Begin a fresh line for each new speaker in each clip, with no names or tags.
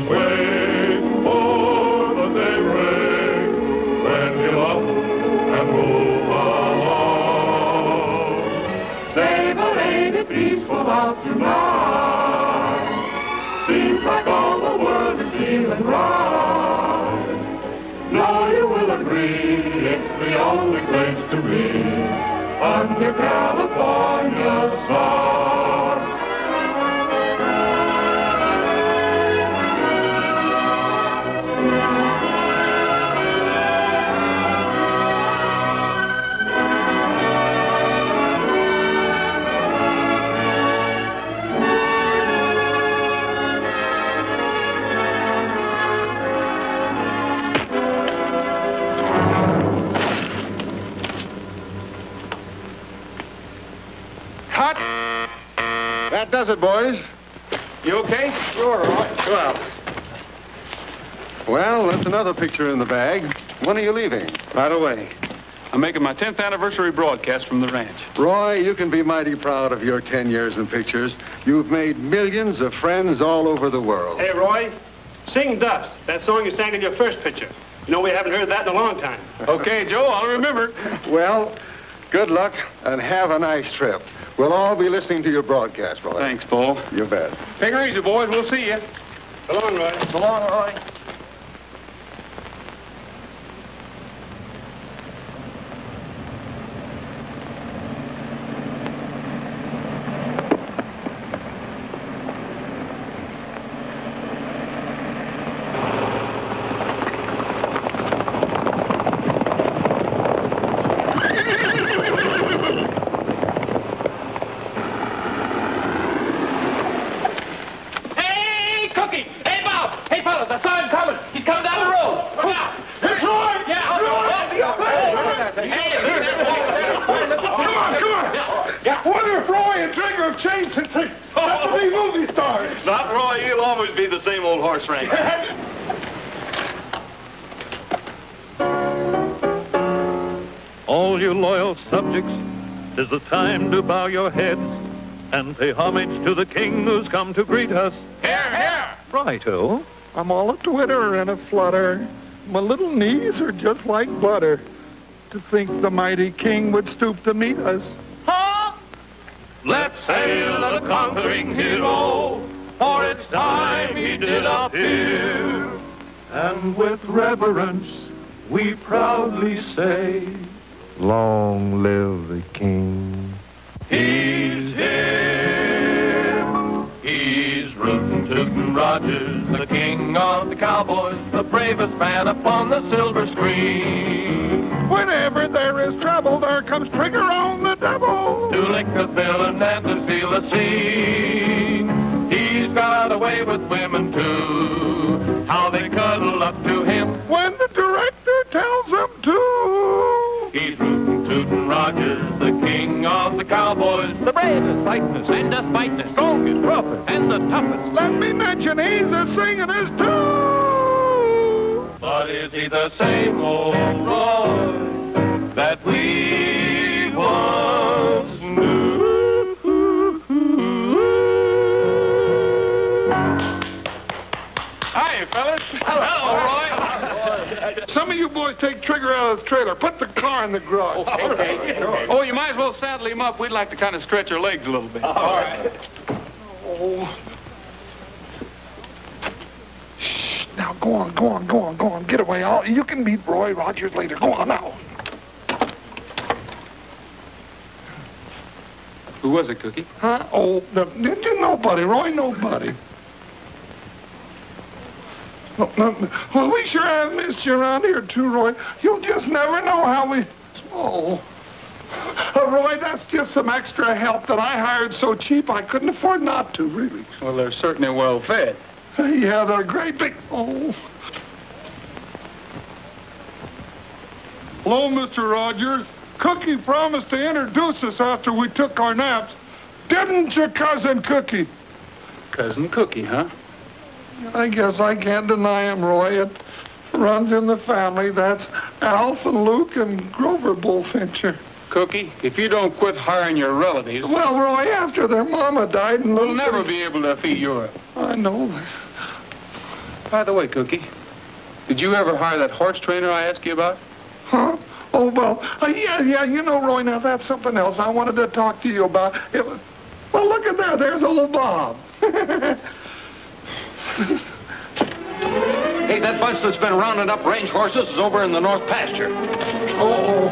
Wait for the daybreak, then give up and move along. Save a lady peaceful out tonight. Seems like all the world is feeling right. Now you will agree, it's the only place to be under California stars.
That does it, boys.
You okay?
Sure, all right. Well. Well, that's another picture in the bag. When are you leaving?
Right away. I'm making my 10th anniversary broadcast from the ranch.
Roy, you can be mighty proud of your 10 years in pictures. You've made millions of friends all over the world.
Hey, Roy, sing Dust, that song you sang in your first picture. You know, we haven't heard that in a long time.
Okay, Joe, I'll remember.
Well, good luck and have a nice trip. We'll all be listening to your broadcast, Roy.
Thanks, Paul.
You bet.
Take her easy, boys. We'll see you.
So long, Roy.
So long, Roy.
Not Roy, he'll always be the same old horse wrangler.
All you loyal subjects, 'tis the time to bow your heads and pay homage to the king who's come to greet us.
Here, here!
Righto. I'm all a twitter and a flutter. My little knees are just like butter. To think the mighty king would stoop to meet us.
Huh? Let's hail the conquering hero, for it's time he did appear. And with reverence, we proudly say,
Long live the king.
he's here. He's rootin' tootin' Rogers, the king of the cowboys, the bravest man upon the silver screen.
Whenever there is trouble, there comes Trigger on the double.
To lick the villain and to steal the scene. He's got away with women too, how they cuddle up to him
When the director tells them to.
He's rootin' tootin' Rogers, the king of the cowboys, the bravest, fightin'est, and the fightin'est, strongest, roughest, and the toughest.
Let me mention he's a singing his too.
But is he the same old Roy that we once knew?
Hi, fellas. Hello, Roy.
Some of you boys take Trigger out of the trailer. Put the car in the garage.
Okay. Oh, you might as well saddle him up. We'd like to kind of stretch our legs a little bit.
All right.
Oh. Shh. Now go on. Get away. You can meet Roy Rogers later. Go on now.
Who was it, Cookie?
Huh? Oh, nobody, Roy, nobody. Well, we sure have missed you around here, too, Roy. You'll just never know how we... Oh. Roy, that's just some extra help that I hired so cheap I couldn't afford not to, really.
Well, they're certainly well fed.
Yeah, they're great big... Oh. Hello, Mr. Rogers. Cookie promised to introduce us after we took our naps. Didn't you, Cousin Cookie?
Cousin Cookie, huh?
I guess I can't deny him, Roy. It runs in the family. That's Alf and Luke and Grover Bullfincher.
Cookie, if you don't quit hiring your relatives,
Well, Roy, after their mama died and
we'll
Luke...
never be able to feed Europe.
I know.
By the way, Cookie, did you ever hire that horse trainer I asked you about?
Huh? Oh, well, yeah, you know, Roy, now that's something else I wanted to talk to you about. Well, look at there. There's old Bob.
Hey, that bunch that's been rounding up range horses is over in the north pasture.
Oh,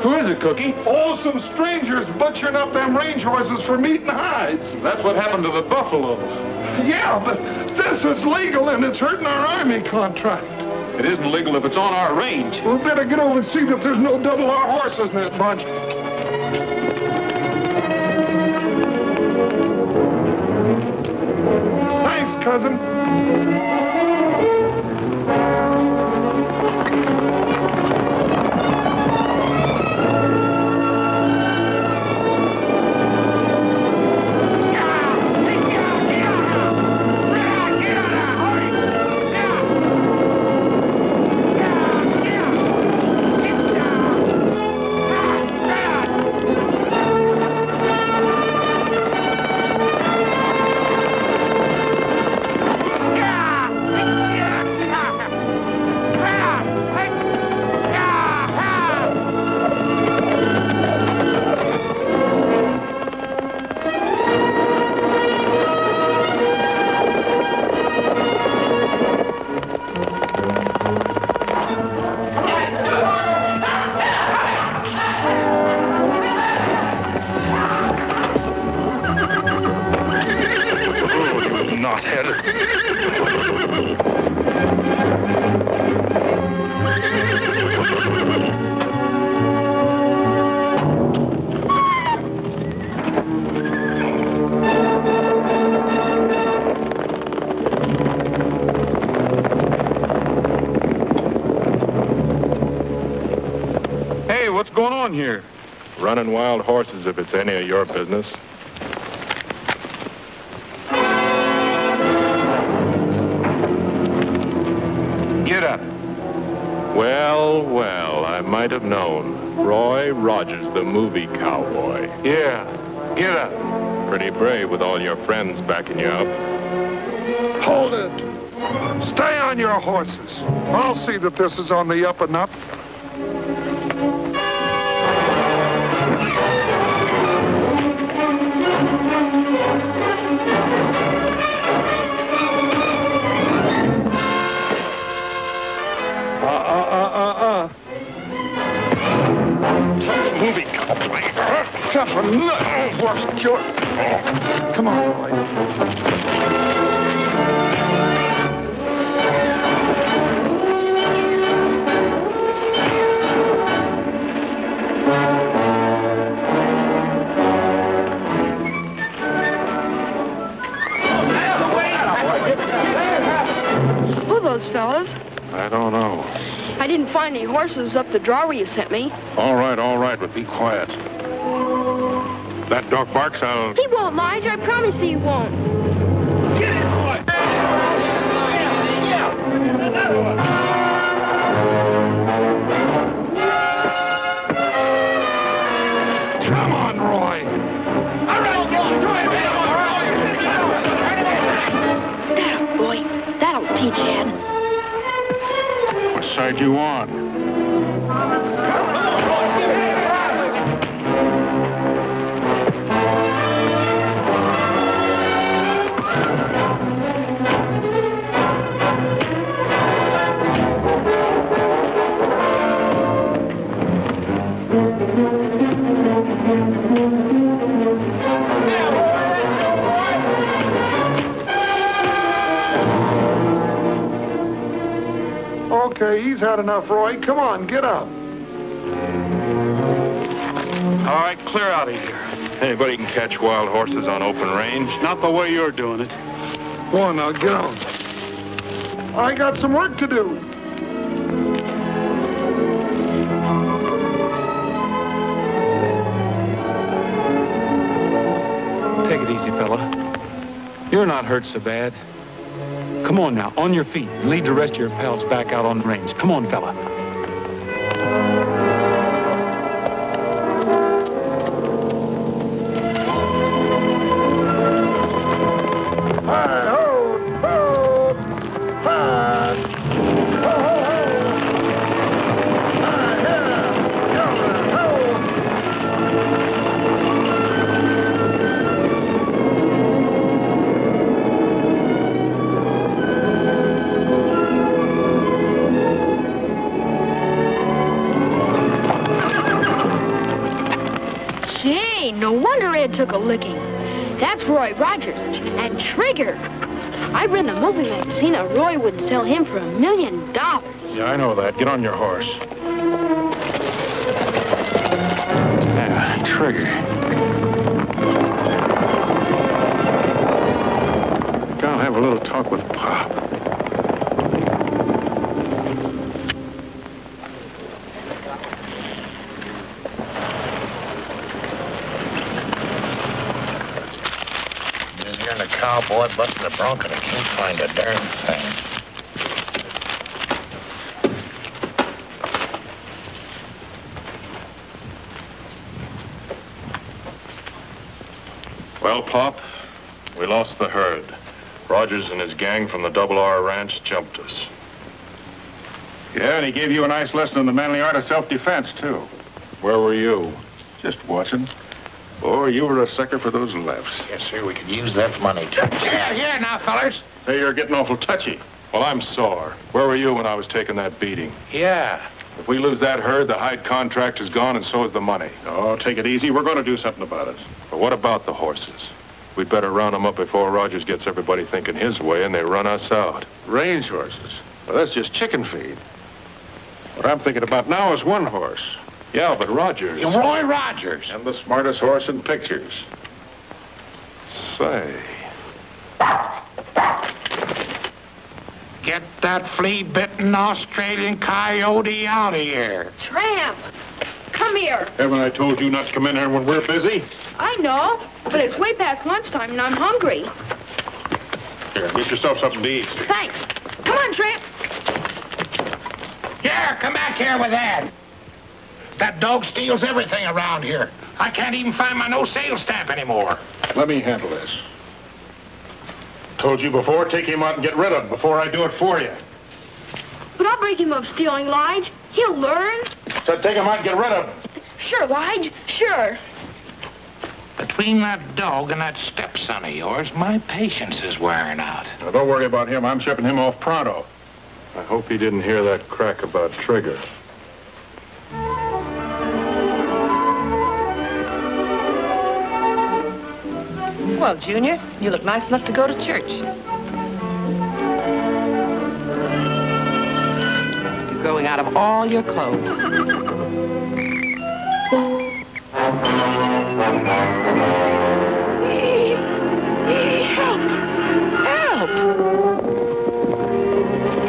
Who is it, Cookie?
oh, some strangers butchering up them range horses for meat and hides.
That's what happened to the buffaloes.
Yeah, but this is legal and it's hurting our army contract.
It isn't legal if it's on our range.
We better get over and see that there's no double R horses in this bunch. Thanks, cousin.
Hey, what's going on here?
Running wild horses if it's any of your business.
Get up.
Well, I might have known. Roy Rogers, the movie cowboy.
Yeah, get up.
Pretty brave with all your friends backing you up.
Hold it. Stay on your horses. I'll see that this is on the up and up.
Movie cowboy.
Tough horse, George. Come on, Roy.
Who are those fellas?
I don't know.
I didn't find any horses up the draw where you sent me.
All right, but be quiet. That dog barks, I'll...
He won't, Lige. I promise he won't.
Come on, Roy.
Now, boy, that'll teach Ed.
What side you on?
Okay, he's had enough, Roy. Come on, get up.
All right, clear out of here.
Anybody can catch wild horses on open range.
Not the way you're doing it.
Go on now, get on. I got some work to do.
Take it easy, fella. You're not hurt so bad. Come on now, on your feet, and lead the rest of your pals back out on the range. Come on, fella.
Hi-ho, ho, hi.
That's Roy Rogers. And Trigger. I read in the movie magazine that Roy would sell him for $1 million.
Yeah, I know that. Get on your horse.
Yeah, Trigger.
I'll have a little talk with Pop.
Just hearing a cowboy busting a bronc and I can't find a darn thing.
Well, Pop, we lost the herd. Rogers and his gang from the Double R Ranch jumped us.
Yeah, and he gave you a nice lesson in the manly art of self-defense, too.
Where were you?
Just watching. Boy, you were a sucker for those lefts.
Yes, sir, we could use that money, too.
Yeah, now, fellas.
Hey, you're getting awful touchy. Well, I'm sore. Where were you when I was taking that beating?
Yeah.
If we lose that herd, the hide contract is gone and so is the money.
Oh, take it easy. We're going to do something about it.
But what about the horses? We'd better round them up before Rogers gets everybody thinking his way and they run us out.
Range horses. Well, that's just chicken feed. What I'm thinking about now is one horse.
Yeah, but Rogers...
Roy Rogers.
And the smartest horse in pictures.
Say...
Get that flea-bitten Australian coyote out of here.
Tramp! Come here.
Haven't I told you not to come in here when we're busy?
I know, but it's way past lunchtime and I'm hungry.
Here, get yourself something to eat.
Thanks. Come on, Tramp.
Here, come back here with that. That dog steals everything around here. I can't even find my no-sale stamp anymore.
Let me handle this. Told you before, take him out and get rid of him before I do it for you.
But I'll break him of stealing, Lige. He'll learn.
So take him out and get rid of him.
Sure, Lige. Sure.
Between that dog and that stepson of yours, my patience is wearing out.
Now, don't worry about him. I'm shipping him off pronto.
I hope he didn't hear that crack about Trigger.
Well, Junior, you look nice enough to go to church. You're growing out of all your clothes. Help!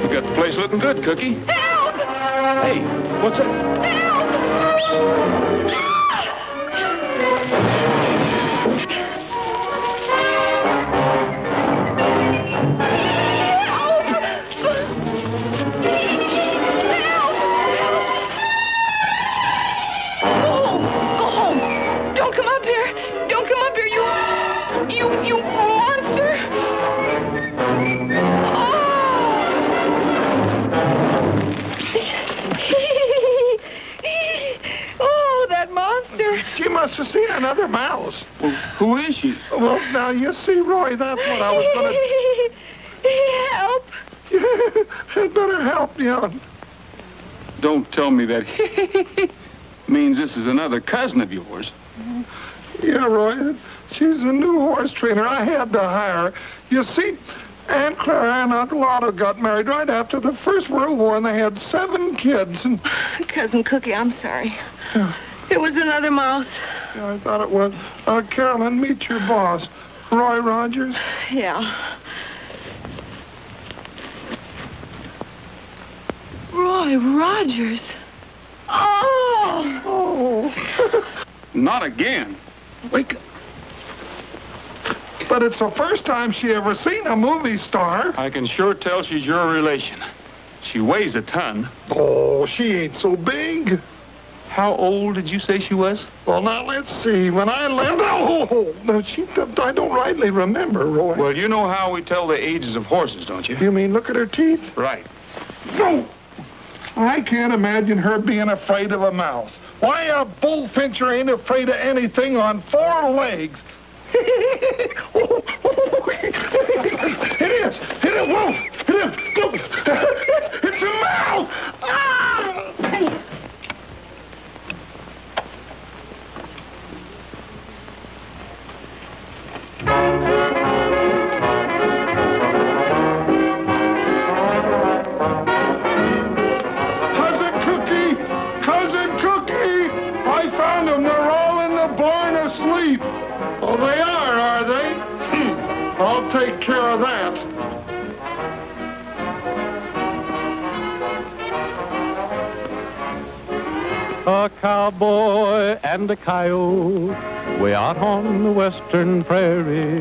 You got the place looking good, Cookie.
Help!
Hey, what's that?
You monster! Oh, that monster!
She must have seen another mouse.
Well, who is she?
Well, now you see, Roy, that's what I was going to...
Help!
I'd better help you.
Don't tell me that means this is another cousin of yours.
Yeah, Roy, she's a new horse trainer. I had to hire her. You see, Aunt Clara and Uncle Otto got married right after the First World War, and they had 7 kids. And
Cousin Cookie, I'm sorry. It was another mouse.
I thought it was. Carolyn, meet your boss, Roy Rogers.
Yeah. Roy Rogers. Oh!
Oh.
Not again.
Wait. But it's the first time she ever seen a movie star.
I can sure tell she's your relation. She weighs a ton.
Oh, she ain't so big.
How old did you say she was?
Well, now, let's see. When I left... Oh, no, I don't rightly remember, Roy.
Well, you know how we tell the ages of horses, don't you?
You mean look at her teeth?
Right.
No. I can't imagine her being afraid of a mouse. Why, a bullfincher ain't afraid of anything on 4 legs. It is. It is. Whoa. It is. Look. It's a mouse. Ah!
a cowboy and a coyote way out on the western prairie.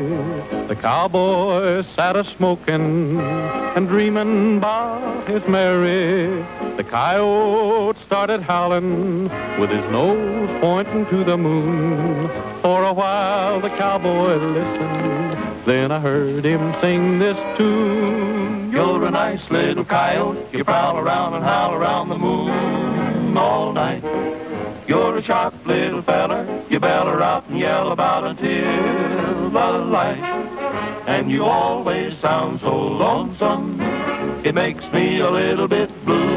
The cowboy sat a-smoking and dreaming about his Mary. The coyote started howling with his nose pointing to the moon. For a while the cowboy listened, then I heard him sing this tune. You're a nice little coyote, you prowl around and howl around the moon all night. You're a sharp little feller, you beller out and yell about until the light. And you always sound so lonesome, it makes me a little bit blue.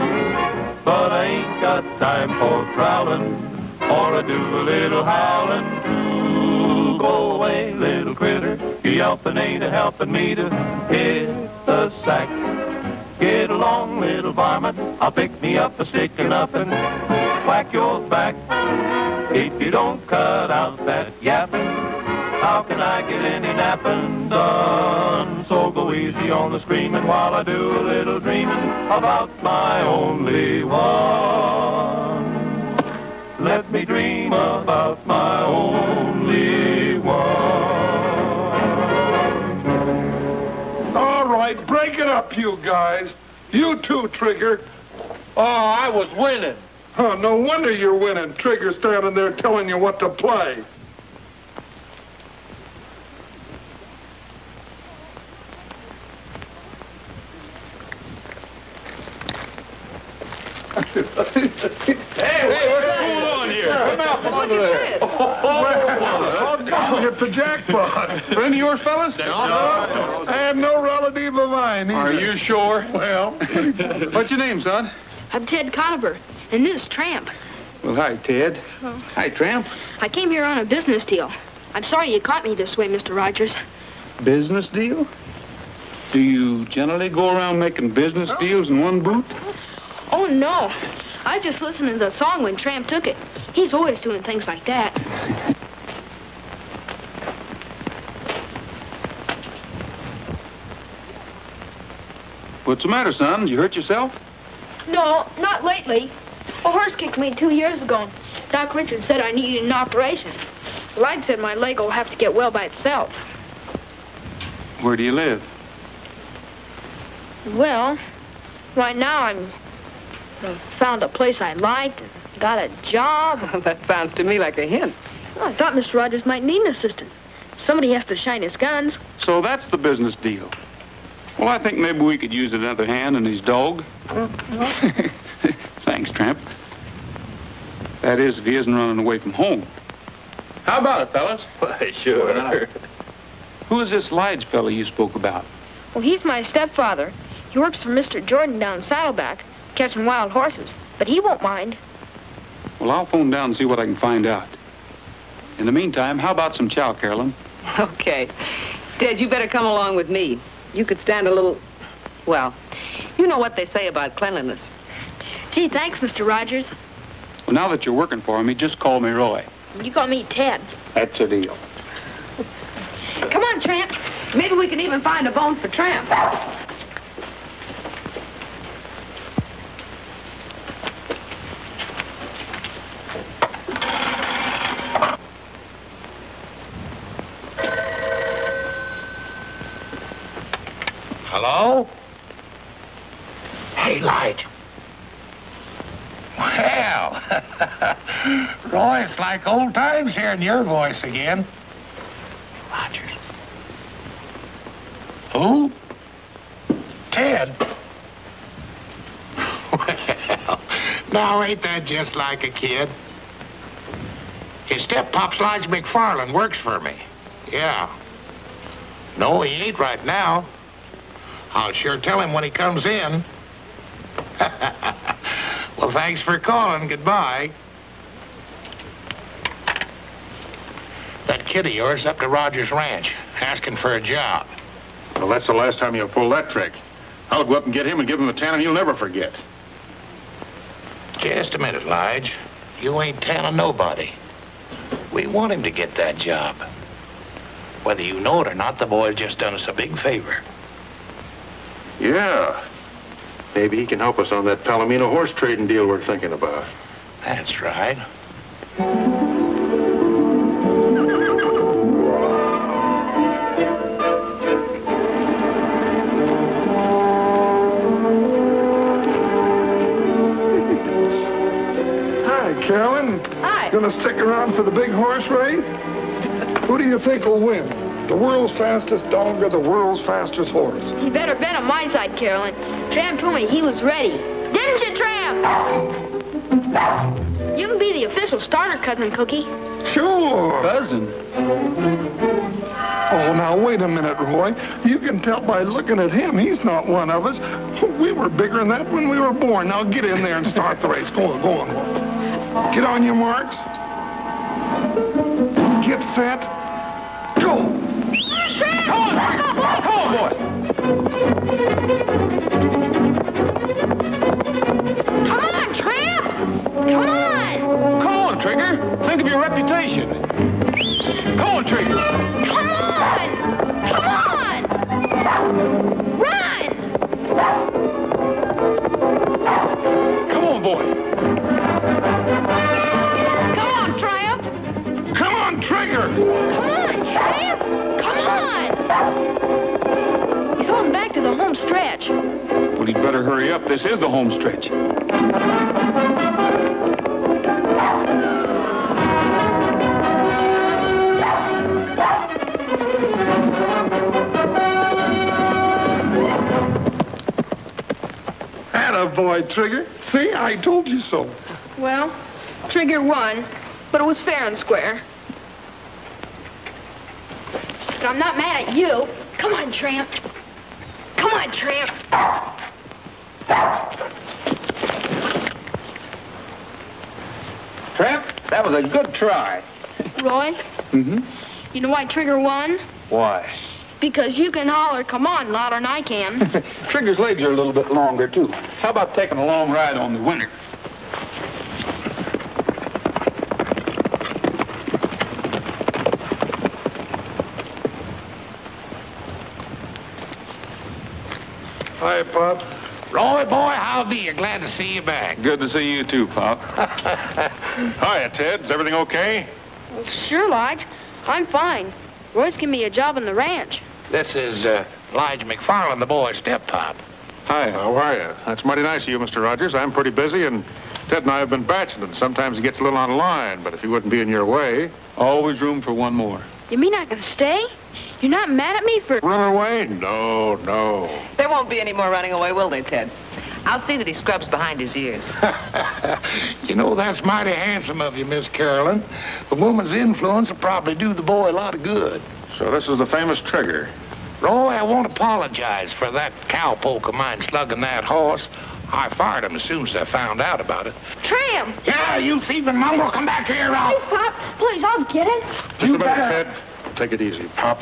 But I ain't got time for prowling, or I do a little howling too. Go away, little critter, you yelping ain't a-helping me to hit the sack. Get along, little varmint, I'll pick me up a stick and up and whack your back. If you don't cut out that yapping, how can I get any napping done? So go easy on the screaming while I do a little dreaming about my only one. Let me dream about my only one.
All right, break it up, you guys. You too, Trigger.
Oh, I was winning.
Oh, no wonder you're winning. Trigger standing there telling you what to play.
Hey, what's going on here? Come out from under there.
Oh, hit the jackpot.
Friend of yours, fellas?
I am no relative of mine either.
Are you sure?
Well,
What's your name, son?
I'm Ted Conover, and this is Tramp.
Well, hi, Ted. Hi, Tramp.
I came here on a business deal. I'm sorry you caught me this way, Mr. Rogers.
Business deal? Do you generally go around making business deals in one boot?
Oh, no. I just listened to the song when Tramp took it. He's always doing things like that.
What's the matter, son? Did you hurt yourself?
No, not lately. A horse kicked me 2 years ago. Doc Richards said I needed an operation. Light said my leg will have to get well by itself.
Where do you live?
Well, right now I found a place I liked and got a job.
That sounds to me like a hint.
Well, I thought Mr. Rogers might need an assistant. Somebody has to shine his guns.
So that's the business deal. Well, I think maybe we could use another hand in his dog. Thanks, Tramp. That is, if he isn't running away from home.
How about it, fellas?
Why, sure.
Who is this Lige fellow you spoke about?
Well, he's my stepfather. He works for Mr. Jordan down Saddleback, catching wild horses. But he won't mind.
Well, I'll phone down and see what I can find out. In the meantime, how about some chow, Carolyn?
Okay. Ted, you better come along with me. You could stand a little, well, you know what they say about cleanliness.
Gee, thanks, Mr. Rogers.
Well, now that you're working for me, just call me Roy.
You call me Ted.
That's a deal.
Come on, Tramp. Maybe we can even find a bone for Tramp.
Hello? Hey, Lige. Well, Roy, it's like old times hearing your voice again. Rogers. Who? Ted. Well, now ain't that just like a kid? His step-pop's Lige McFarland, works for me. Yeah. No, he ain't right now. I'll sure tell him when he comes in. Well, thanks for calling. Goodbye. That kid of yours up to Rogers Ranch, asking for a job.
Well, that's the last time you'll pull that trick. I'll go up and get him and give him a tannin he'll never forget.
Just a minute, Lige. You ain't telling nobody. We want him to get that job. Whether you know it or not, the boy's just done us a big favor.
Yeah. Maybe he can help us on that Palomino horse trading deal we're thinking about.
That's right.
Hi, Carolyn.
Hi.
Gonna stick around for the big horse race? Who do you think will win? The world's fastest dog or the world's fastest horse?
You better bet on my side, Carolyn. Tramp told me he was ready. Didn't you, Tramp? You can be the official starter, Cousin Cookie.
Sure.
Cousin.
Oh, now, wait a minute, Roy. You can tell by looking at him, he's not one of us. We were bigger than that when we were born. Now, get in there and start the race. Go on, go on. Get on your marks. Get set. Go.
Come on, boy.
Come on, Tramp! Come on!
Come on, Trigger. Think of your reputation. Come on, Trigger.
Come on! Come on! Run!
Come on, boy.
Come on, Tramp!
Come on, Trigger.
Come on, Tramp! Come on! He's going back to the home stretch.
Well, he'd better hurry up. This is the home stretch.
Attaboy, Trigger. See, I told you so.
Well, Trigger won, but it was fair and square. But I'm not mad at you. Come on, Tramp. Come on, Tramp.
Tramp, that was a good try.
Roy,
Mm-hmm.
you know why Trigger won?
Why?
Because you can holler, come on, louder than I can.
Trigger's legs are a little bit longer, too. How about taking a long ride on the winner?
Hi, Pop.
Roy, boy, how be you? Glad to see you back.
Good to see you, too, Pop.
Hiya, Ted. Is everything okay?
Well, sure, Lige. I'm fine. Roy's giving me a job on the ranch.
This is Lige McFarland, the boy's step-pop.
Hi. How are you? That's mighty nice of you, Mr. Rogers. I'm pretty busy, and Ted and I have been bachelor. Sometimes he gets a little on the line, but if he wouldn't be in your way...
Always room for one more.
You mean I can stay? You're not mad at me for...
Run away? No, no.
There won't be any more running away, will they, Ted? I'll see that he scrubs behind his ears.
You know, that's mighty handsome of you, Miss Carolyn. A woman's influence will probably do the boy a lot of good.
So this is the famous Trigger.
Roy, I won't apologize for that cowpoke of mine slugging that horse. I fired him as soon as I found out about it.
Tramp!
Yeah, you thieving mongrel, come back here,
Hey, Pop, please, I'll get it.
Just a minute, Ted. Take it easy, Pop.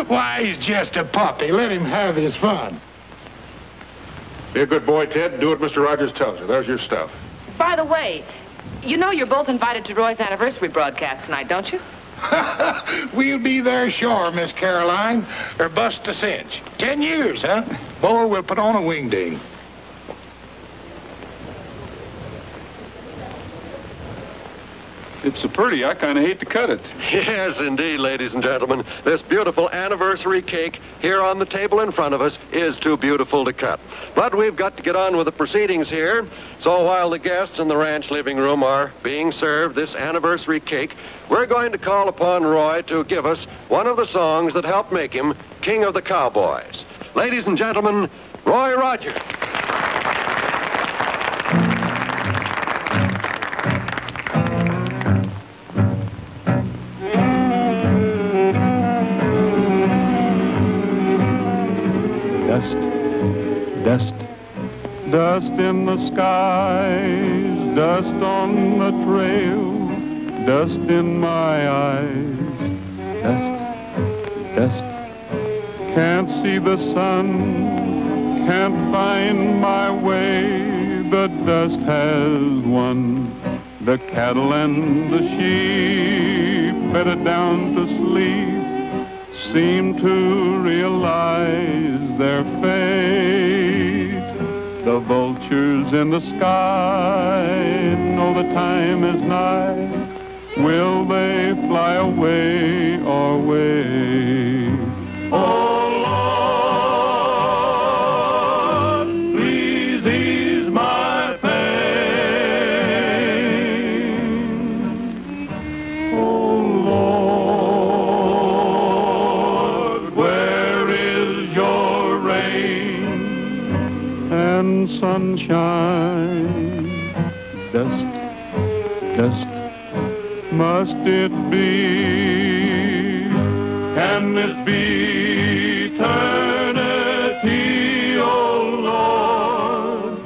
Why, he's just a puppy. Let him have his fun.
Be a good boy, Ted. Do what Mr. Rogers tells you. There's your stuff.
By the way, you know you're both invited to Roy's anniversary broadcast tonight, don't you?
We'll be there sure, Miss Caroline, or bust a cinch. 10 years, huh? Boy, we'll put on a wingding.
It's so pretty, I kind of hate to cut it.
Yes, indeed, ladies and gentlemen. This beautiful anniversary cake here on the table in front of us is too beautiful to cut. But we've got to get on with the proceedings here. So while the guests in the ranch living room are being served this anniversary cake, we're going to call upon Roy to give us one of the songs that helped make him King of the Cowboys. Ladies and gentlemen, Roy Rogers.
Dust, dust in the skies, dust on the trail, dust in my eyes. Dust, dust, can't see the sun, can't find my way. The dust has won. The cattle and the sheep, bedded down to sleep, seem to realize their fate. The vultures in the sky know the time is nigh? Will they fly away or wait? Oh Lord, please ease my pain. Oh Lord, where is your rain and sunshine? Dust, dust, must it be? Can this be eternity? Oh Lord,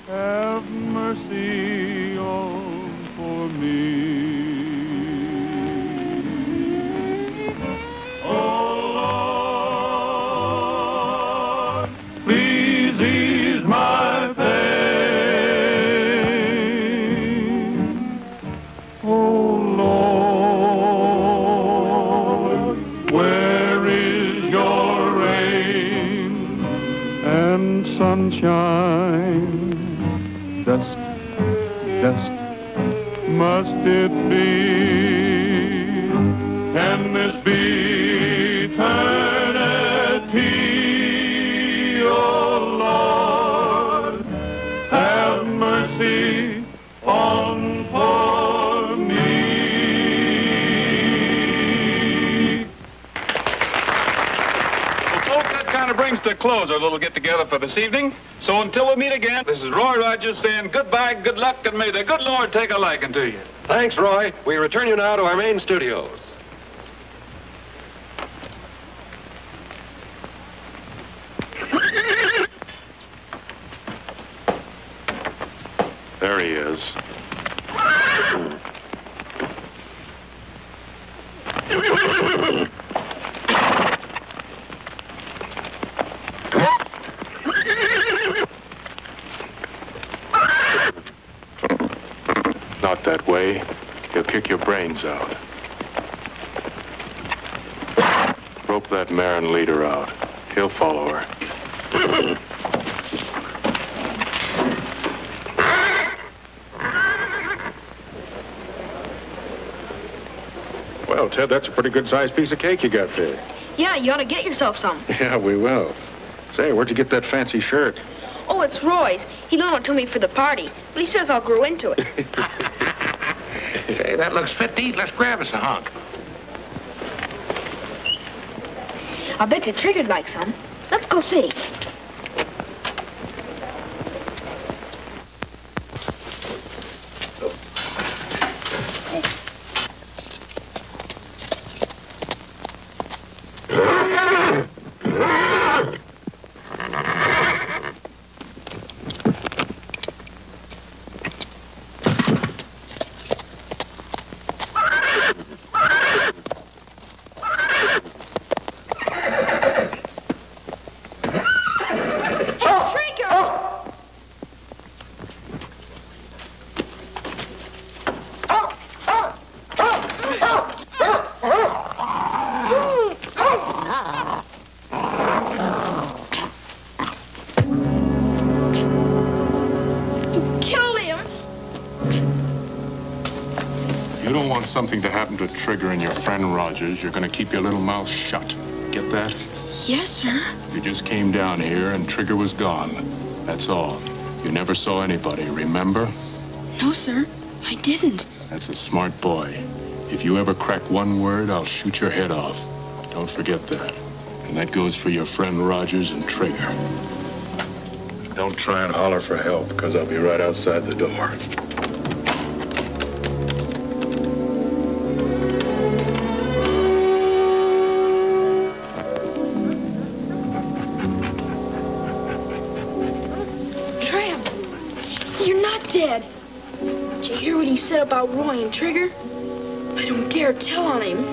have mercy on for me. Oh Lord, please ease my pain. Oh Lord, where is your rain and sunshine? Dust, dust, must it be? Can this be eternity? Oh Lord, have mercy on for me.
Well, folks, that kind of brings to a close our little get-together for this evening. So until we meet again, this is Roy Rogers saying goodbye, good luck, and may the good Lord take a liking to you.
Thanks, Roy. We return you now to our main studios.
There he is. Not that way. He'll kick your brains out. Rope that mare and lead her out. He'll follow her. Well, Ted, that's a pretty good-sized piece of cake you got there.
Yeah, you ought to get yourself some.
Yeah, we will. Say, where'd you get that fancy shirt?
Oh, it's Roy's. He loaned it to me for the party, but he says I'll grow into it.
Say, that looks fit to eat. Let's grab us a hunk.
I bet you Trigger'd like some. Let's go see.
Something to happen to Trigger and your friend Rogers, you're gonna keep your little mouth shut. Get that?
Yes, sir.
You just came down here and Trigger was gone. That's all. You never saw anybody, remember?
No, sir. I didn't.
That's a smart boy. If you ever crack one word, I'll shoot your head off. Don't forget that. And that goes for your friend Rogers and Trigger. Don't try and holler for help, because I'll be right outside the door.
Dad, did you hear what he said about Roy and Trigger? I don't dare tell on him.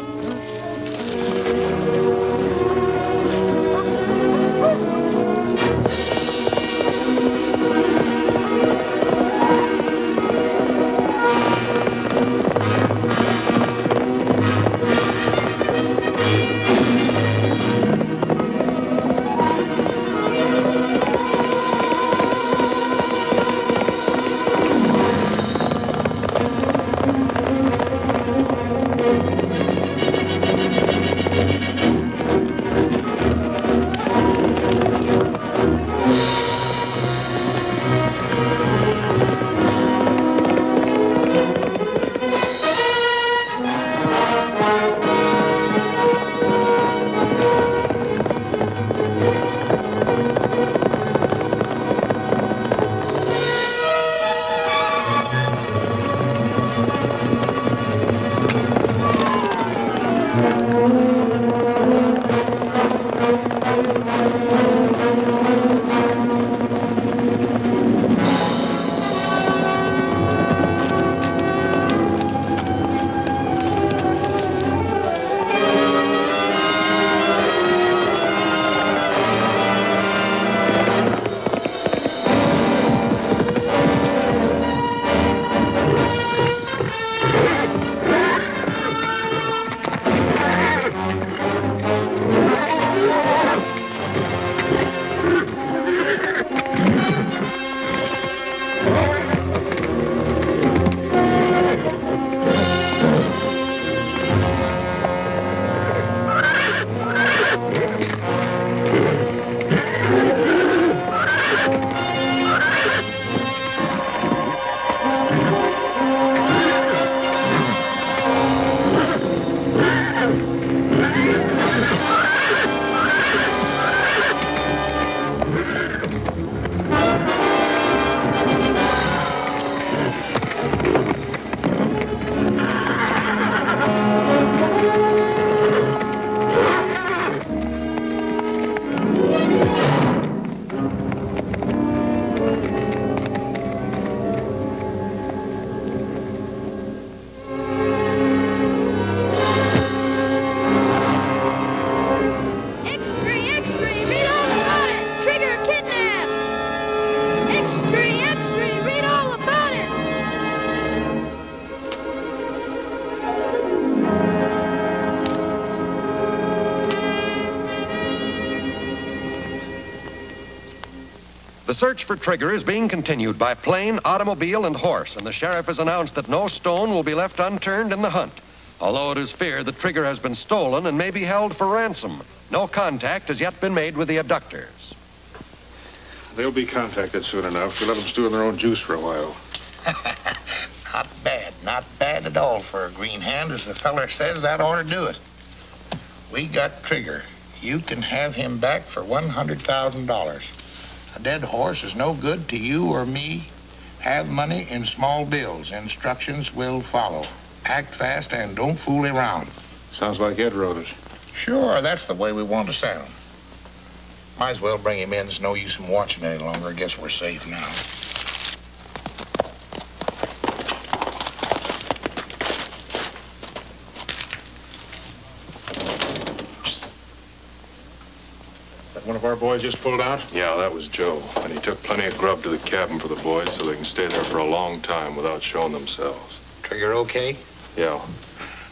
The search for Trigger is being continued by plane, automobile, and horse, and the sheriff has announced that no stone will be left unturned in the hunt. Although it is feared that Trigger has been stolen and may be held for ransom, no contact has yet been made with the abductors.
They'll be contacted soon enough. We'll let them stew in their own juice for a while.
Not bad. Not bad at all for a green hand. As the feller says, that ought to do it. We got Trigger. You can have him back for $100,000. A dead horse is no good to you or me. Have money in small bills. Instructions will follow. Act fast and don't fool around.
Sounds like Ed wrote it.
Sure, that's the way we want to sound. Might as well bring him in. There's no use in watching any longer. I guess we're safe now.
That one of our boys just pulled out?
Yeah, that was Joe. And he took plenty of grub to the cabin for the boys so they can stay there for a long time without showing themselves.
Trigger okay?
Yeah.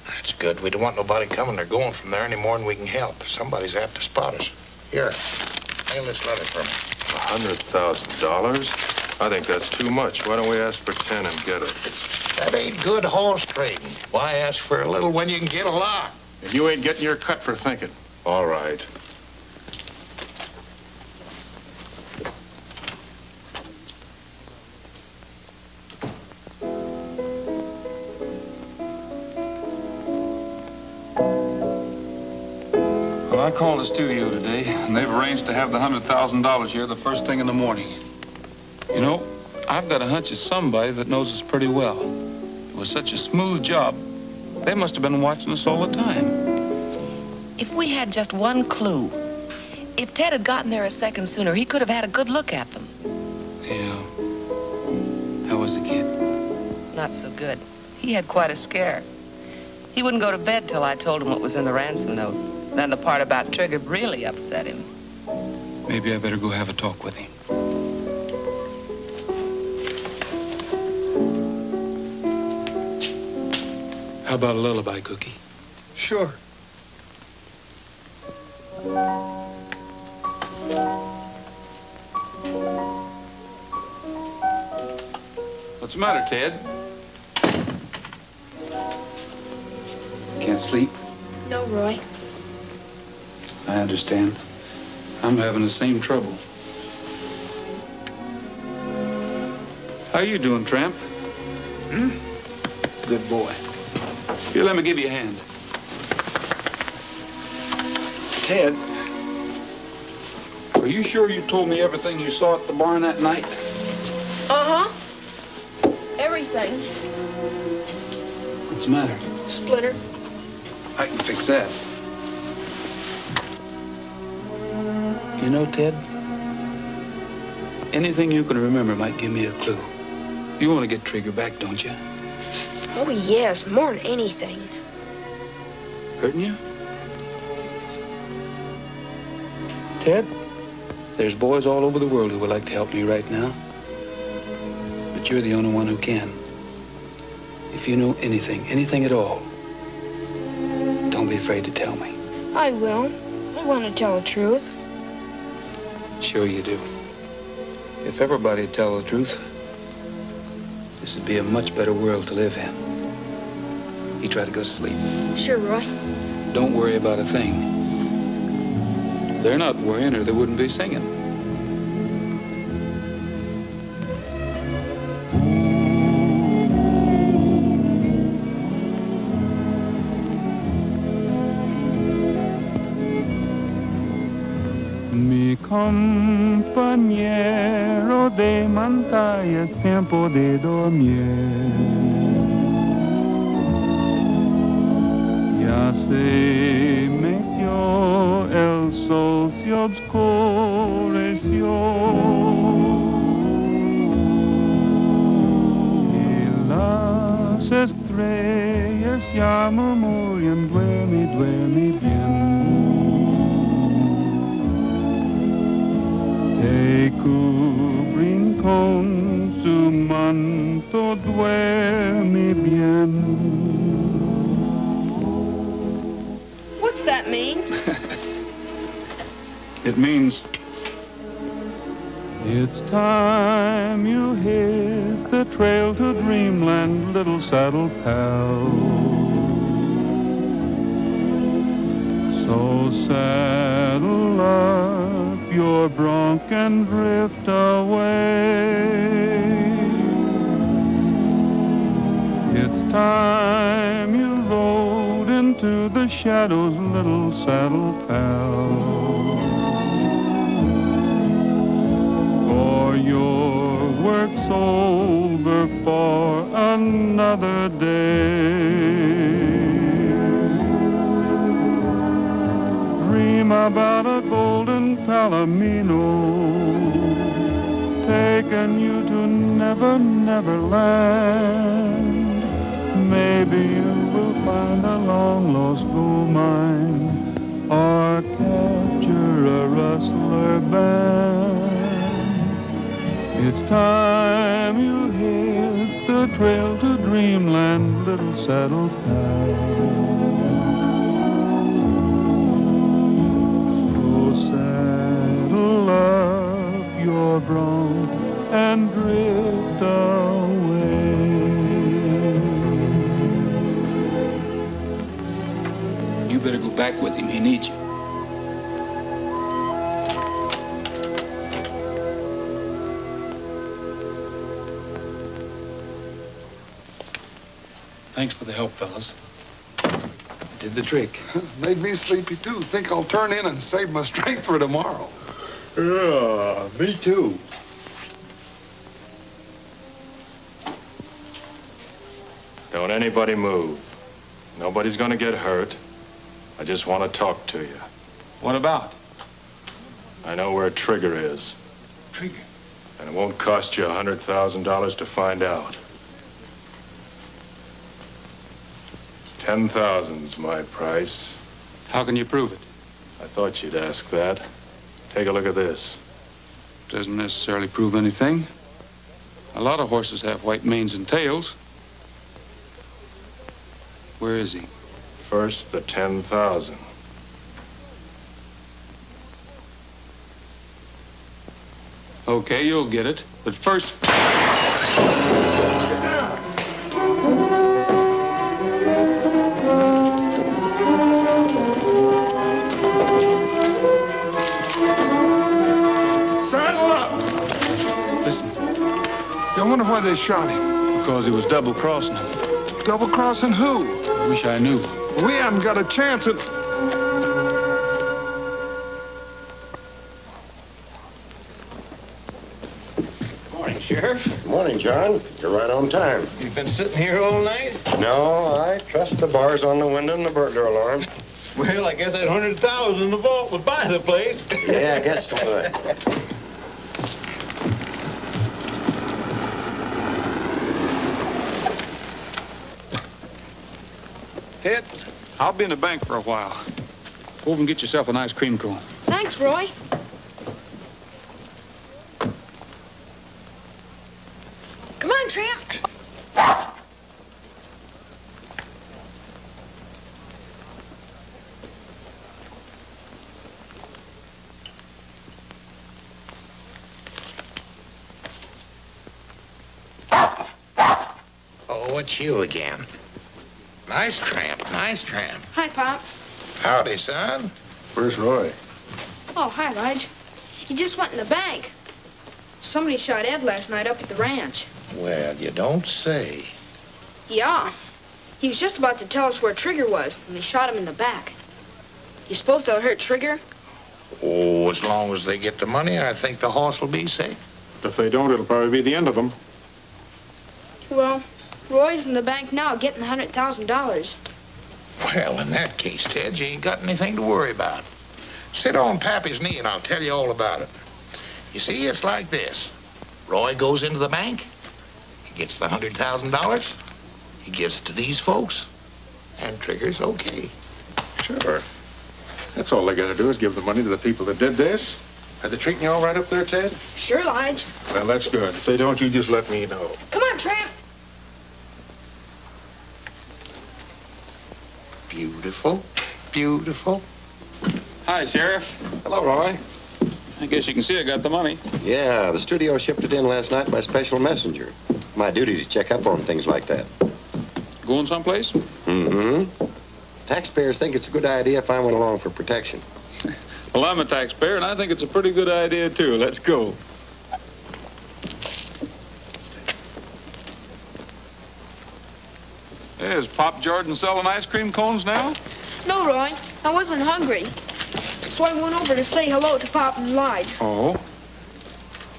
That's good. We don't want nobody coming or going from there any more than we can help. Somebody's apt to spot us. Here, mail this letter for me.
$100,000? I think that's too much. Why don't we ask for 10 and get it?
That ain't good horse trading. Why ask for a little when you can get a lot?
If you ain't getting your cut for thinking.
All right.
Well, I called the studio today, and they've arranged to have the $100,000 here the first thing in the morning. You know, I've got a hunch it's somebody that knows us pretty well. It was such a smooth job. They must have been watching us all the time.
If we had just one clue, if Ted had gotten there a second sooner, he could have had a good look at them.
Yeah. How was the kid?
Not so good. He had quite a scare. He wouldn't go to bed till I told him what was in the ransom note. Then the part about Trigger really upset him.
Maybe I better go have a talk with him. How about a lullaby, Cookie?
Sure.
What's the matter, Ted? Can't sleep?
No, Roy.
I understand. I'm having the same trouble. How you doing, Tramp? Good boy. Here, let me give you a hand. Ted, are you sure you told me everything you saw at the barn that night?
Uh-huh. Everything.
What's the matter?
Splinter.
I can fix that. You know, Ted, anything you can remember might give me a clue. You want to get Trigger back, don't you?
Oh, yes, more than anything.
Hurting you? Ted, there's boys all over the world who would like to help me right now. But you're the only one who can. If you know anything at all, don't be afraid to tell me.
I will. I want to tell the truth.
Sure you do. If everybody would tell the truth, this would be a much better world to live in. You try to go to sleep.
Sure, Roy.
Don't worry about a thing. They're not worrying or they wouldn't be singing.
Mi compañero de manta es tiempo de dormir. Ya se metió el sol, se oscureció. Y las estrellas ya murmuran, duerme, duerme bien. Te cubren con su manto, duerme bien.
What's that mean?
It means
It's time you hit the trail to dreamland, little saddle pal. So saddle up your bronc and drift away. It's time you rode into the shadows, little saddle pal. For your work's over for another day. Dream about a golden palomino, taking you to Never, Never Land. Maybe you will find a long-lost gold mine or capture a rustler band. It's time you hit the trail to dreamland, little saddle pal. So saddle up your bronc and drift away.
You better go back with him. He needs you. Thanks for the help, fellas. Did the trick.
Made me sleepy, too. Think I'll turn in and save my strength for tomorrow.
Yeah, me too. Don't anybody move. Nobody's gonna get hurt. I just want to talk to you.
What about?
I know where Trigger is.
Trigger?
And it won't cost you $100,000 to find out. 10,000's my price.
How can you prove it?
I thought you'd ask that. Take a look at this.
Doesn't necessarily prove anything. A lot of horses have white manes and tails. Where is he?
First, the 10,000.
Okay, you'll get it. But first...
Saddle up!
Listen,
I wonder why they shot him.
because he was double-crossing him.
Double-crossing who?
I wish I knew.
We haven't got a chance at...
Morning, Sheriff.
Morning, John. You're right on time.
You've been sitting here all night?
No, I trust the bars on the window and the burglar alarm.
Well, I guess that 100,000 in the vault would buy the place.
Yeah, I guess so.
Ted, I'll be in the bank for a while. Go over and get yourself an ice cream cone.
Thanks, Roy. Come on, Tramp.
Oh, it's you again. Nice tramp, nice tramp.
Hi, Pop.
Howdy, son.
Where's Roy?
Oh, hi, Lige. He just went in the bank. Somebody shot Ed last night up at the ranch.
Well, you don't say.
Yeah. He was just about to tell us where Trigger was when they shot him in the back. You suppose they'll hurt Trigger?
Oh, as long as they get the money, I think the horse will be safe.
If they don't, it'll probably be the end of them.
Well, Roy's in the bank now getting $100,000.
Well, in that case, Ted, you ain't got anything to worry about. Sit on Pappy's knee and I'll tell you all about it. You see, it's like this. Roy goes into the bank. He gets the $100,000. He gives it to these folks. And Trigger's okay.
Sure. That's all they gotta do is give the money to the people that did this. Are they treating you all right up there, Ted?
Sure, Lige.
Well, that's good. If they don't, you just let me know.
Come on, Tramp.
Beautiful, beautiful.
Hi, Sheriff.
Hello, Roy.
I guess you can see I got the money.
Yeah, the studio shipped it in last night by special messenger. My duty to check up on things like that.
Going someplace?
Mm-hmm. Taxpayers think it's a good idea if I went along for protection.
Well, I'm a taxpayer, and I think it's a pretty good idea, too. Let's go. Hey, is Pop Jordan selling ice cream cones now?
No, Roy. I wasn't hungry. So I went over to say hello to Pop and Lige.
Oh?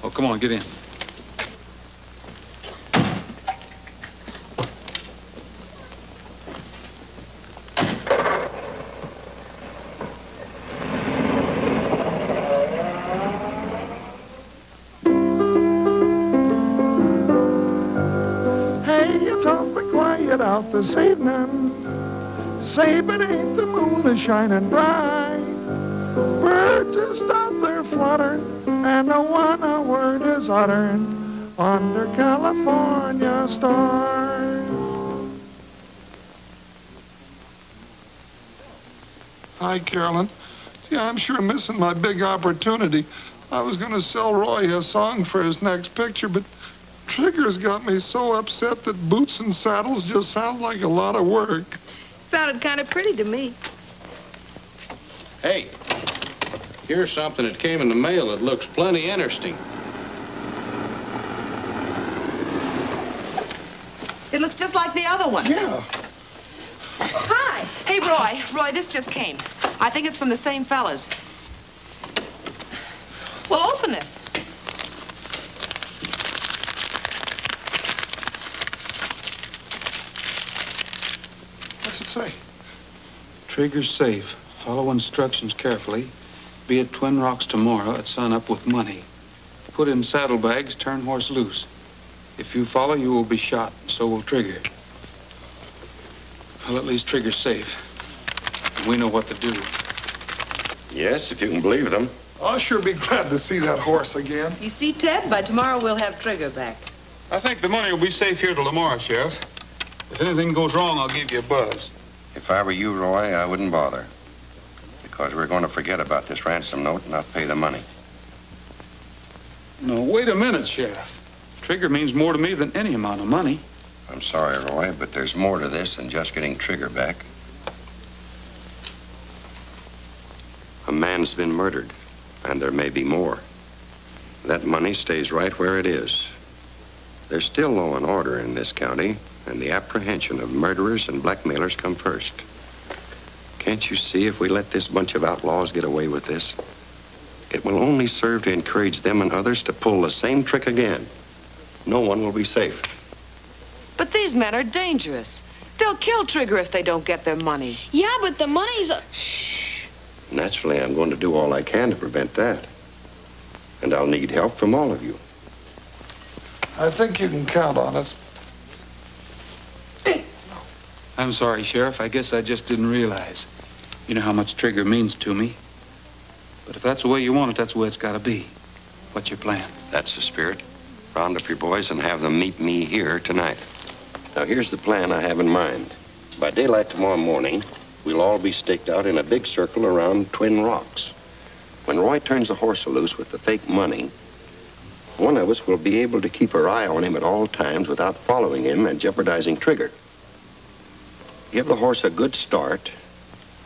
Oh, come on, get in.
Hey, you don't be quiet out this evening. Say, but ain't the moon is shining bright? Birds just out there fluttering, and no one a word is uttering under California stars. Hi, Carolyn. Yeah, I'm sure missing my big opportunity. I was going to sell Roy a song for his next picture, but Trigger's got me so upset that boots and saddles just sound like a lot of work.
Sounded kind of pretty to me.
Hey, here's something that came in the mail that looks plenty interesting.
It looks just like the other one.
Yeah.
Hi. Hey, Roy. Roy, this just came. I think it's from the same fellas. Well, open it.
What's it say?
Trigger's safe. Follow instructions carefully. Be at Twin Rocks tomorrow at sunup with money. Put in saddlebags, turn horse loose. If you follow, you will be shot. So will Trigger. Well, at least Trigger's safe. And we know what to do.
Yes, if you can believe them.
I'll sure be glad to see that horse again.
You see, Ted, by tomorrow we'll have Trigger back.
I think the money will be safe here till tomorrow, Sheriff. If anything goes wrong, I'll give you a buzz.
If I were you, Roy, I wouldn't bother. Because we're going to forget about this ransom note and not pay the money.
No, wait a minute, Sheriff. Trigger means more to me than any amount of money.
I'm sorry, Roy, but there's more to this than just getting Trigger back. A man's been murdered, and there may be more. That money stays right where it is. There's still law and order in this county, and the apprehension of murderers and blackmailers come first. Can't you see if we let this bunch of outlaws get away with this, it will only serve to encourage them and others to pull the same trick again. No one will be safe.
But these men are dangerous. They'll kill Trigger if they don't get their money.
Yeah, but the money's...
Naturally, I'm going to do all I can to prevent that. And I'll need help from all of you.
I think you can count on us.
I'm sorry, Sheriff. I guess I just didn't realize. You know how much Trigger means to me. But if that's the way you want it, that's the way it's got to be. What's your plan?
That's the spirit. Round up your boys and have them meet me here tonight. Now, here's the plan I have in mind. By daylight tomorrow morning, we'll all be staked out in a big circle around Twin Rocks. When Roy turns the horse loose with the fake money, one of us will be able to keep our eye on him at all times without following him and jeopardizing Trigger. Give the horse a good start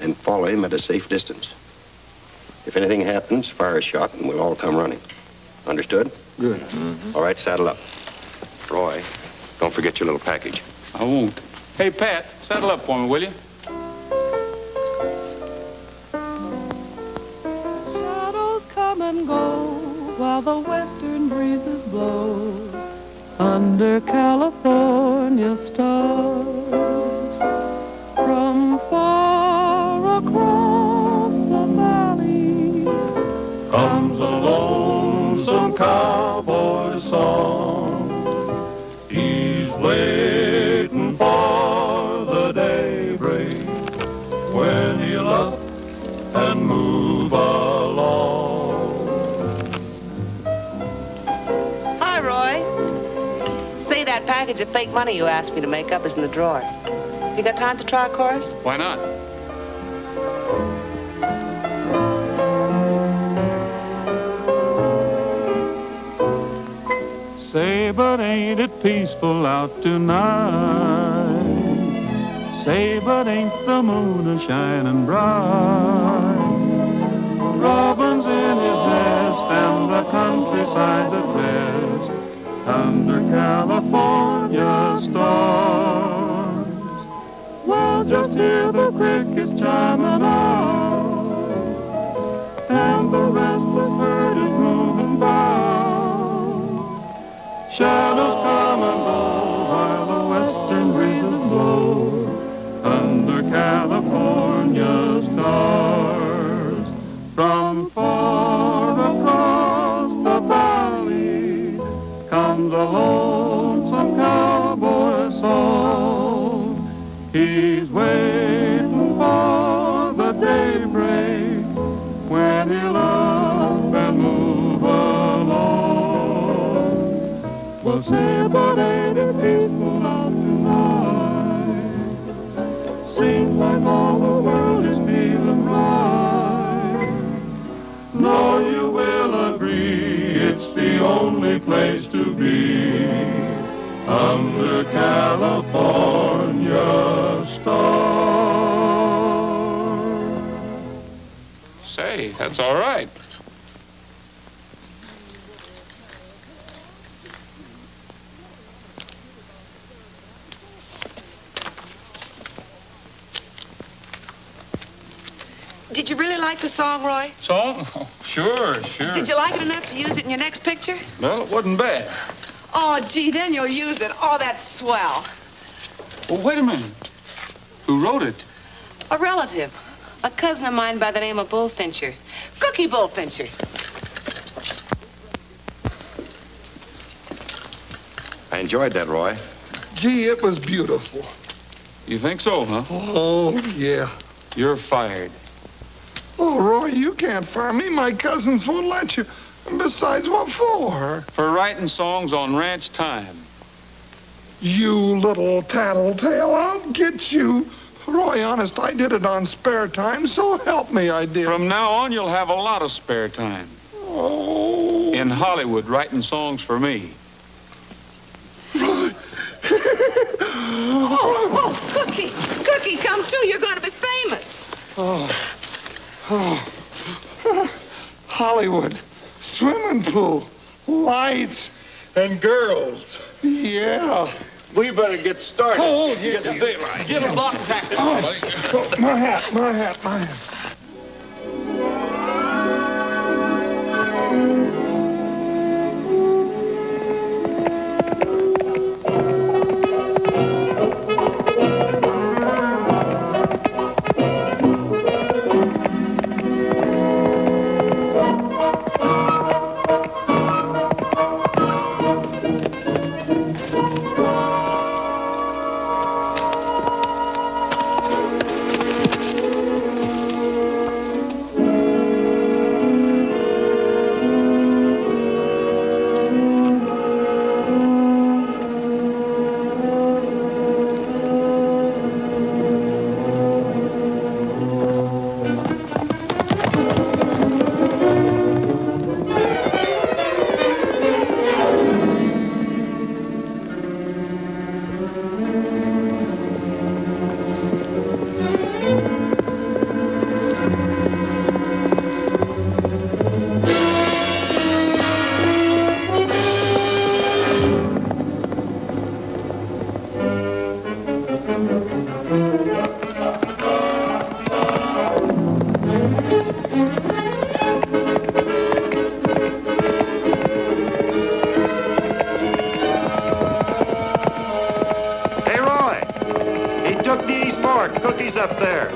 and follow him at a safe distance. If anything happens, fire a shot and we'll all come running. Understood?
Good.
All right, saddle up. Roy, don't forget your little package.
I won't.
Hey, Pat, saddle up for me, will you?
Shadows come and go while the western breezes blow under California stars. From far across the valley
comes a lonesome cowboy song. He's waiting for the daybreak when he'll up and move along.
Hi, Roy. Say, that package of fake money you asked me to make up is in the drawer. You got time to try a chorus?
Why not?
Say, but ain't it peaceful out tonight? Say, but ain't the moon a shining bright? Robin's in his nest and the countryside's at rest under California stars. Well, just hear the crickets chiming out, and the restless herd is moving by. Shadows come and go while the western breezes blow under California stars. From far across the valley comes a lonesome cowboy song. He's waiting for the daybreak when he'll up and move along. Well, say, but ain't it peaceful out tonight? Seems like all the world is feeling right. No, you will agree it's the only place to be under California stars.
Say, that's all right.
Did you really like the song, Roy?
Song? Oh, sure.
Did you like it enough to use it in your next picture?
Well, it wasn't bad.
Oh, gee, then you'll use it. Oh, that's swell.
Well, wait a minute. Who wrote it?
A relative. A cousin of mine by the name of Bullfincher. Cookie Bullfincher.
I enjoyed that, Roy.
Gee, it was beautiful.
You think so, huh?
Oh, yeah.
You're fired.
Oh, Roy, you can't fire me. My cousins won't let you. And besides, what for?
For writing songs on ranch time.
You little tattletale, I'll get you. Roy, honest, I did it on spare time, so help me, I did.
From now on, you'll have a lot of spare time.
Oh.
In Hollywood, writing songs for me.
Oh, Cookie, come too. You're going to be famous.
Oh. Hollywood, swimming pool, lights,
And girls.
yeah.
We better get started.
Oh, yeah.
Get the daylight. Get a block taxi.
Oh, my hat.
Cookies up there.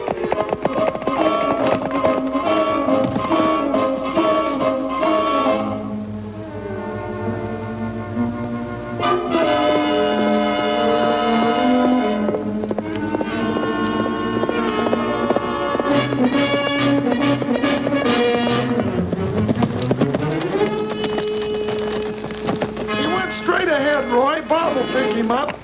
You went straight ahead, Roy. Bob will pick him up.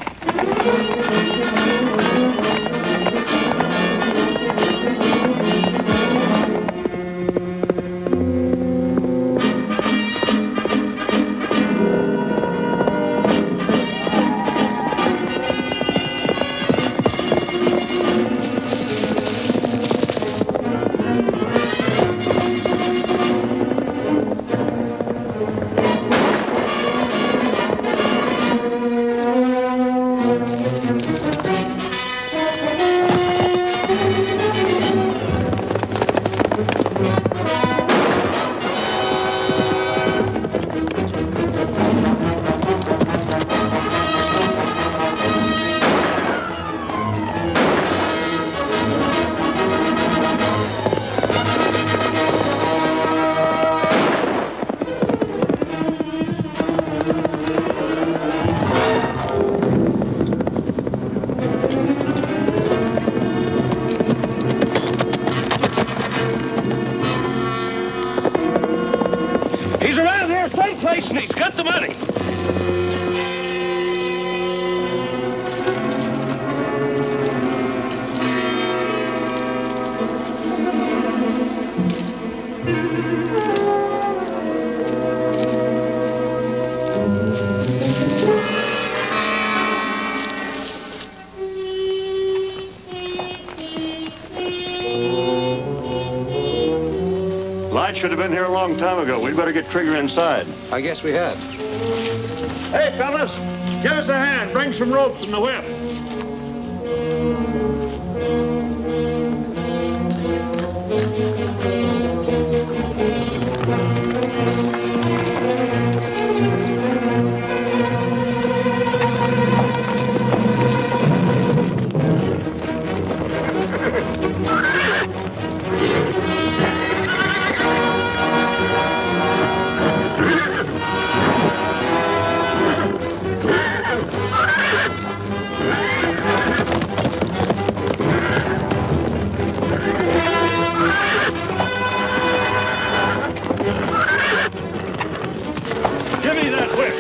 same place and he's got the money.
Light should have been here a long time ago. We'd better get Trigger inside.
I guess we had.
Hey, fellas, give us a hand. Bring some ropes and the whip. Give me that whip.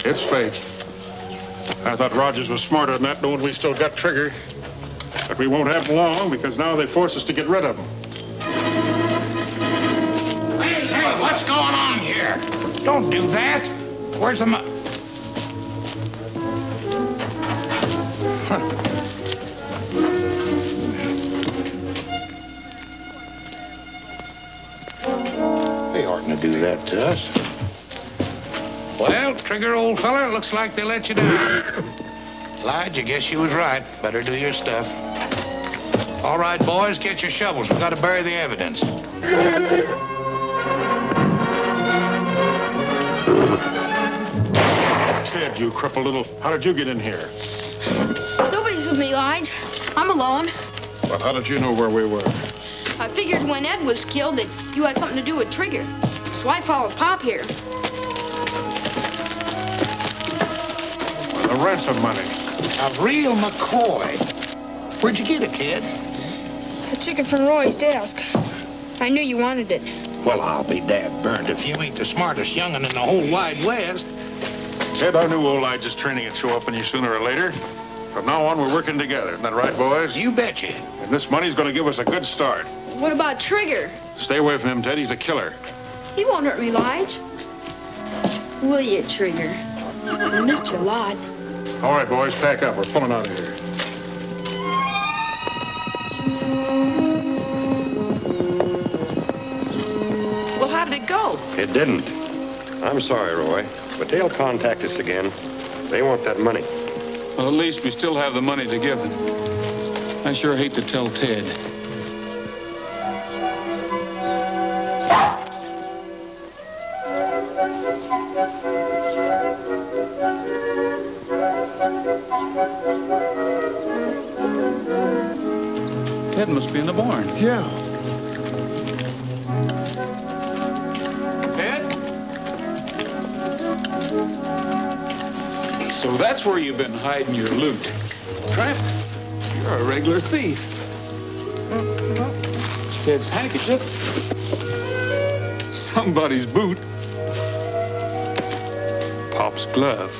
It's fake.
I thought Rogers was smarter than that, knowing we still got Trigger. But we won't have him long because now they force us to get rid of him.
Hey, what's going on here? Don't do that. Where's the money? They oughtn't to do that to us. Well, Trigger, old fella, it looks like they let you down. Lige, I guess you was right. Better do your stuff. All right, boys, get your shovels. We've got to bury the evidence.
Ted, you crippled little... How did you get in here?
Nobody's with me, Lige. I'm alone.
But how did you know where we were?
I figured when Ed was killed that you had something to do with Trigger. So I followed Pop here.
The ransom money.
A real McCoy. Where'd you get it, kid?
I took it from Roy's desk. I knew you wanted it.
Well, I'll be dad burned if you ain't the smartest young'un in the whole wide West.
Ted, I knew old Lige's training would show up on you sooner or later. From now on, we're working together. Isn't that right, boys?
You betcha.
And this money's going to give us a good start.
What about Trigger?
Stay away from him, Ted. He's a killer.
He won't hurt me, Lige. Will you, Trigger? I missed you a lot.
All right, boys, pack up. We're pulling out of here.
Well, how did it go?
It didn't. I'm sorry, Roy, but they'll contact us again. They want that money.
Well, at least we still have the money to give them. I sure hate to tell Ted. Ted must be in the barn.
Yeah.
Ted? So that's where you've been hiding your loot. Tramp,
You're a regular thief. Ted's handkerchief. Somebody's boot. Pop's glove.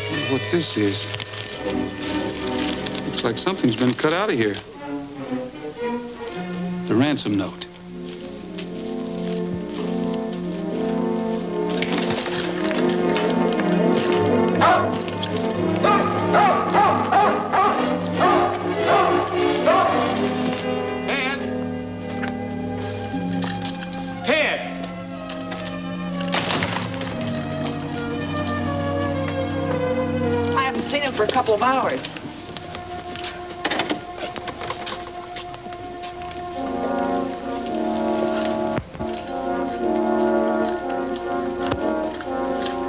Wonder what this is. Looks like something's been cut out of here. The ransom note.
For a couple of hours.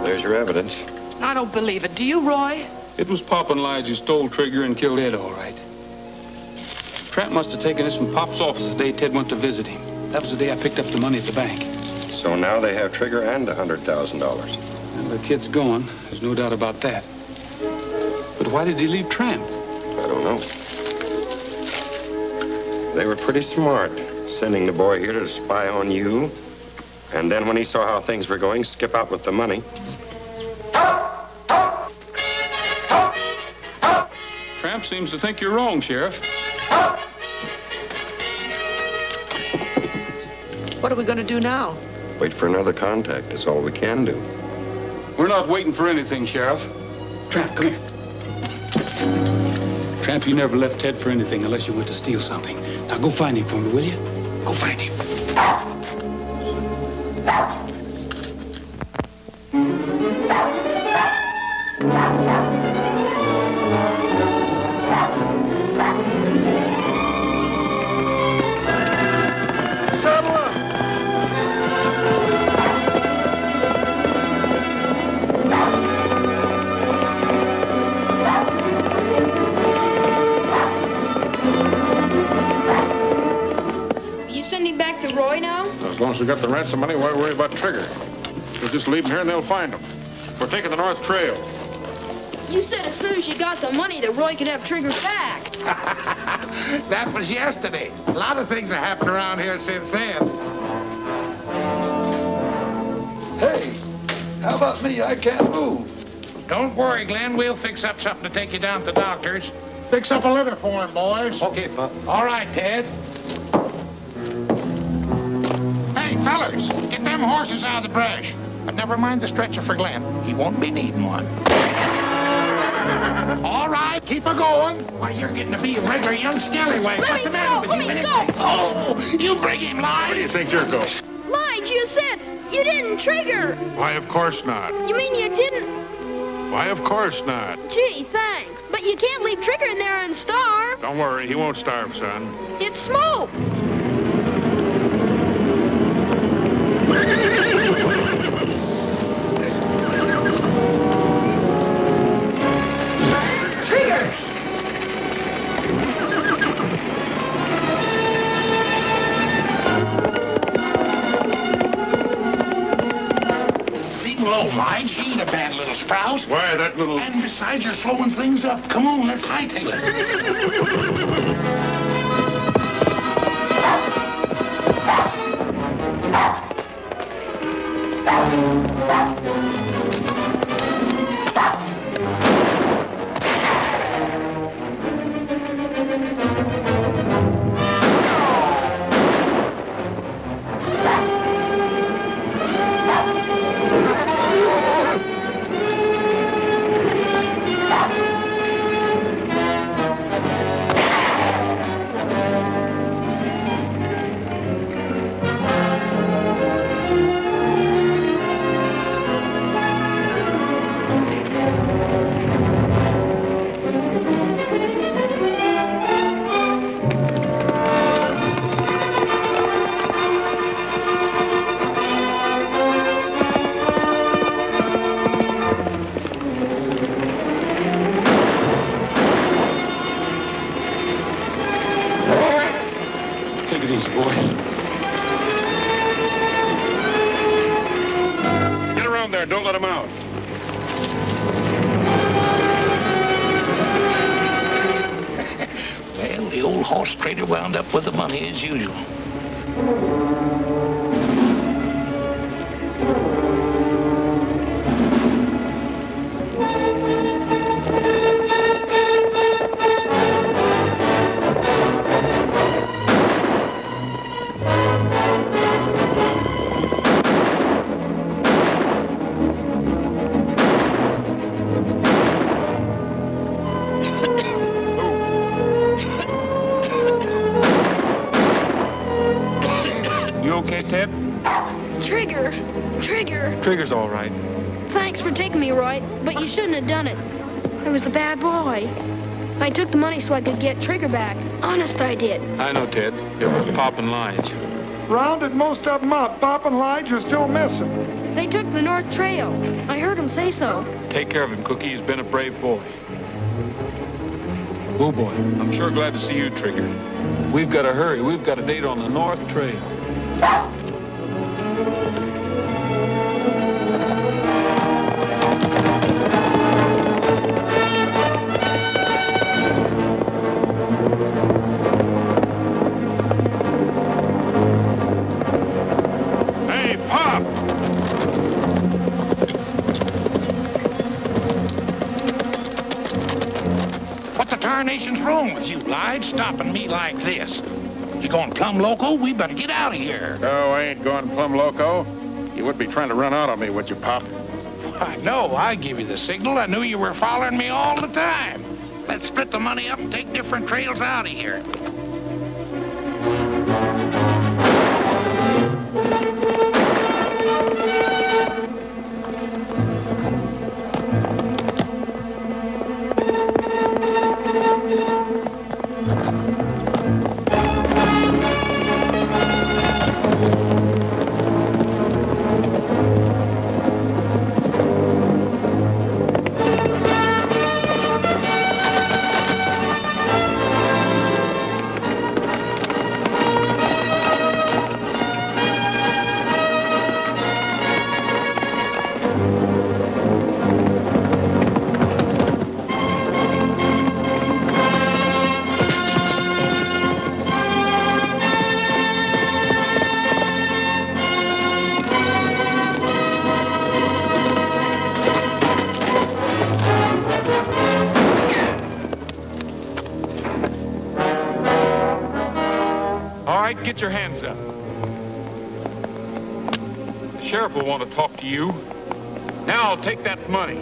There's your evidence.
I don't believe it. Do you, Roy?
It was Pop and Lige who stole Trigger and killed Ed, all right. Tramp must have taken this from Pop's office the day Ted went to visit him. That was the day I picked up the money at the bank.
So now they have Trigger and $100,000.
And the kid's gone. There's no doubt about that. But why did he leave Tramp?
I don't know. They were pretty smart, sending the boy here to spy on you. And then when he saw how things were going, skip out with the money.
Tramp seems to think you're wrong, Sheriff.
What are we going to do now?
Wait for another contact. That's all we can do.
We're not waiting for anything, Sheriff. Tramp, come here. Tramp, you never left Ted for anything unless you went to steal something. Now go find him for me, will you? Go find him.
Settle up.
Back to Roy now?
As long as we got the ransom money, why worry about Trigger? We'll just leave him here and they'll find him. We're taking the North Trail.
You said as soon as you got the money that Roy could have Trigger back.
That was yesterday. A lot of things have happened around here since then.
Hey, how about me? I can't move.
Don't worry, Glenn. We'll fix up something to take you down to the doctor's.
Fix up a litter for him, boys.
Okay, Pop. All right, Ted. Hey, fellas, get them horses out of the brush. But never mind the stretcher for Glenn. He won't be needing one. All right, keep her going. Why, you're getting to be a regular young scallywag. What's the matter with you?
Let me go.
Oh, you bring him, Lige.
Where do you think you're going?
Lige, you said you didn't trigger.
Why, of course not.
You mean you didn't?
Why, of course not.
Gee, thanks. But you can't leave Trigger in there and starve.
Don't worry, he won't starve, son.
It's smoke.
Trigger! Leave him alone, Lige. He ain't a bad little sprout.
Why, that little...
And besides, you're slowing things up. Come on, let's hightail it.
Take it easy, boy.
Get around there, don't let him out.
wound up with the money as usual.
You okay, Ted?
Trigger! Trigger!
Trigger's all right.
Thanks for taking me, Roy, but you shouldn't have done it. I was a bad boy. I took the money so I could get Trigger back. Honest, I did.
I know, Ted. It was Pop and Lige.
Rounded most of them up. Pop and Lige are still missing.
They took the North Trail. I heard them say so.
Take care of him, Cookie. He's been a brave boy. Oh, boy. I'm sure glad to see you, Trigger. We've got to hurry. We've got a date on the North Trail.
Hey, Pop!
What the tarnation's wrong with you, Lige, stopping me like this? You going plumb loco? We better get out of here.
No, I ain't going plumb loco. You would be trying to run out on me, would you, Pop?
I know. I give you the signal. I knew you were following me all the time. Let's split the money up and take different trails out of here.
All right, get your hands up. The sheriff will want to talk to you. Now, take that money.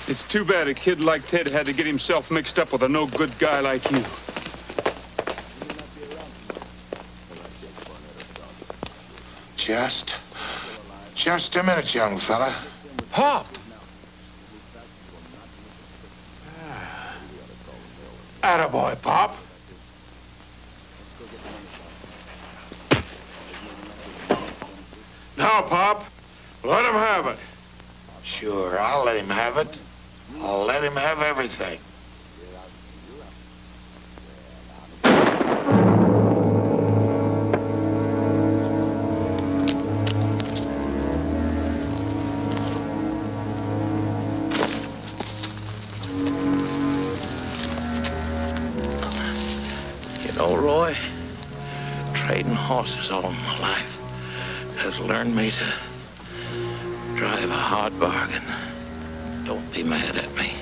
It's too bad a kid like Ted had to get himself mixed up with a no-good guy like you.
Just a minute, young fella.
Pop!
Attaboy, Pop.
Now, Pop, let him have it.
Sure, I'll let him have it. I'll let him have everything. You know, Roy, trading horses all my life has learned me to drive a hard bargain. Don't be mad at me.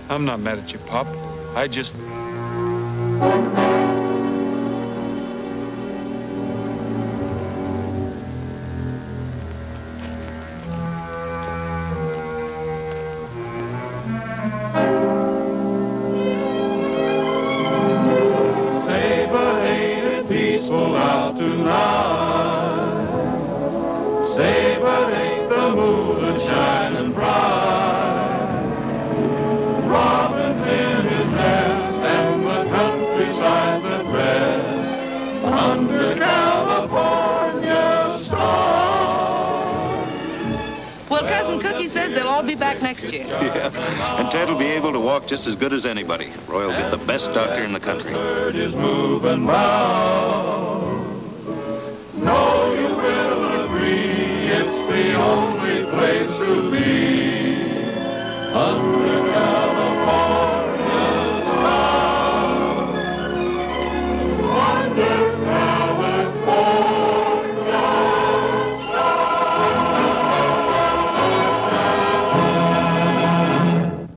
I'm not mad at you, Pop. I just...
Say, but ain't it peaceful out tonight? Say, but ain't the moon shining bright? Robin's in his nest and the countryside's at rest under California stars.
Well, Cousin Cookie says they'll all be back next year.
Yeah, and Ted will be able to walk just as good as anybody. Roy will get the best doctor in the country.
Bird is moving round. No, you will agree it's the only place